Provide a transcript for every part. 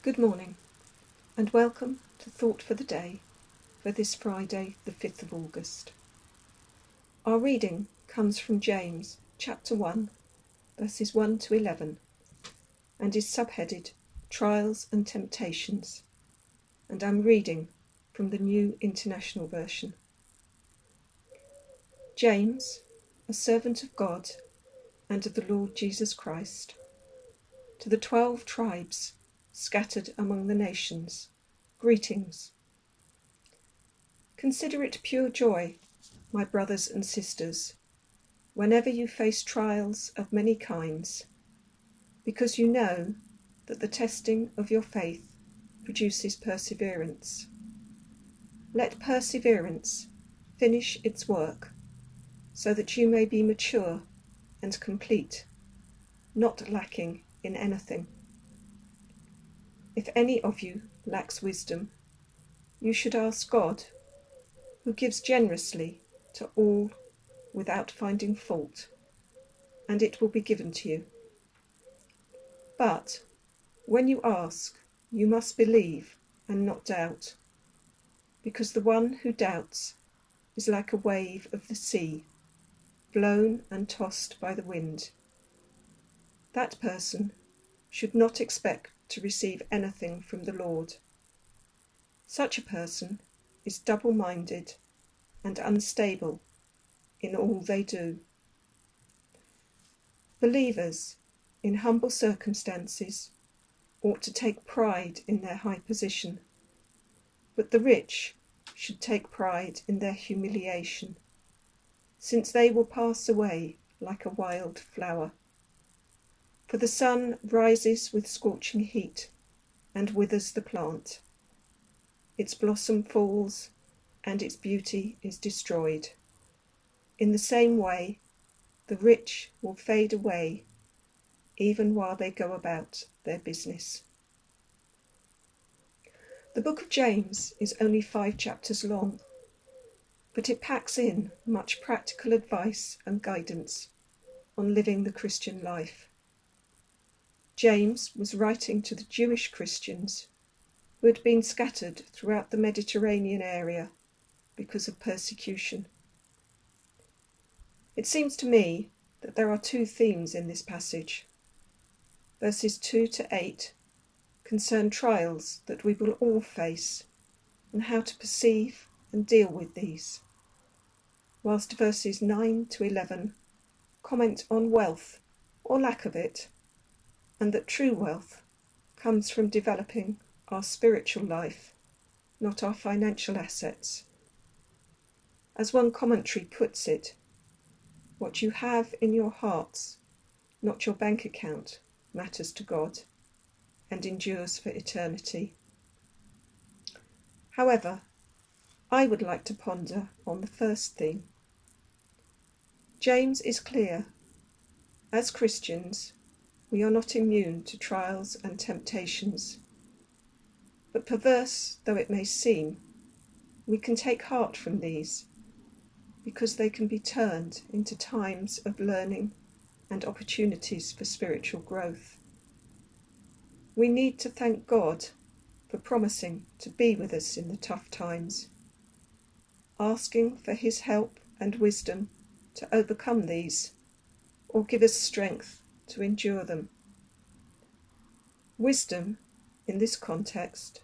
Good morning, and welcome to Thought for the Day for this Friday, the 5th of August. Our reading comes from James chapter 1, verses 1 to 11, and is subheaded Trials and Temptations, and I'm reading from the New International Version. James, a servant of God and of the Lord Jesus Christ, to the 12 tribes scattered among the nations, greetings. Consider it pure joy, my brothers and sisters, whenever you face trials of many kinds, because you know that the testing of your faith produces perseverance. Let perseverance finish its work, so that you may be mature and complete, not lacking in anything. If any of you lacks wisdom, you should ask God, who gives generously to all without finding fault, and it will be given to you. But when you ask, you must believe and not doubt, because the one who doubts is like a wave of the sea, blown and tossed by the wind. That person should not expect to receive anything from the Lord. Such a person is double-minded and unstable in all they do. Believers in humble circumstances ought to take pride in their high position, but the rich should take pride in their humiliation, since they will pass away like a wild flower. For the sun rises with scorching heat and withers the plant. Its blossom falls and its beauty is destroyed. In the same way, the rich will fade away even while they go about their business. The book of James is only 5 chapters long, but it packs in much practical advice and guidance on living the Christian life. James was writing to the Jewish Christians who had been scattered throughout the Mediterranean area because of persecution. It seems to me that there are 2 themes in this passage. Verses 2 to 8 concern trials that we will all face and how to perceive and deal with these, whilst verses 9 to 11 comment on wealth or lack of it, and that true wealth comes from developing our spiritual life, not our financial assets. As one commentary puts it, what you have in your hearts, not your bank account, matters to God and endures for eternity. However, I would like to ponder on the first theme. James is clear. As Christians, we are not immune to trials and temptations. But perverse though it may seem, we can take heart from these, because they can be turned into times of learning and opportunities for spiritual growth. We need to thank God for promising to be with us in the tough times, asking for his help and wisdom to overcome these, or give us strength to endure them. Wisdom, in this context,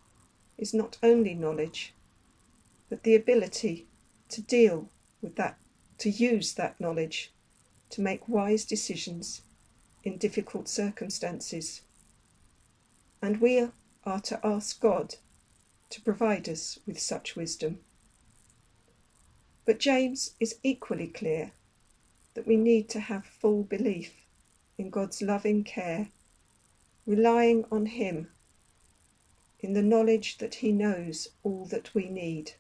is not only knowledge, but the ability to deal with that, to use that knowledge to make wise decisions in difficult circumstances. And we are to ask God to provide us with such wisdom. But James is equally clear that we need to have full belief in God's loving care, relying on him in the knowledge that he knows all that we need.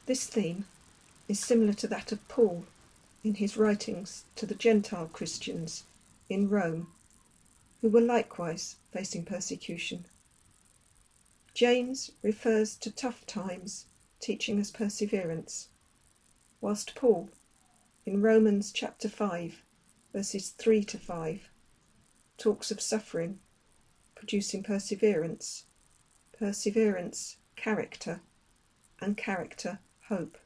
This theme is similar to that of Paul in his writings to the Gentile Christians in Rome, who were likewise facing persecution. James refers to tough times teaching us perseverance, whilst Paul, in Romans chapter 5, verses 3 to 5, talks of suffering, producing perseverance, perseverance, character, and character, hope.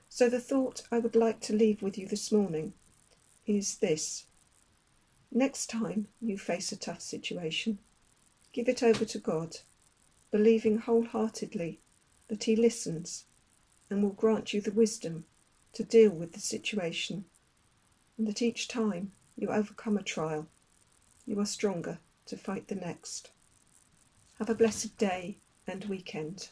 So the thought I would like to leave with you this morning is this. Next time you face a tough situation, give it over to God, believing wholeheartedly that He listens and will grant you the wisdom to deal with the situation, and that each time you overcome a trial, you are stronger to fight the next. Have a blessed day and weekend.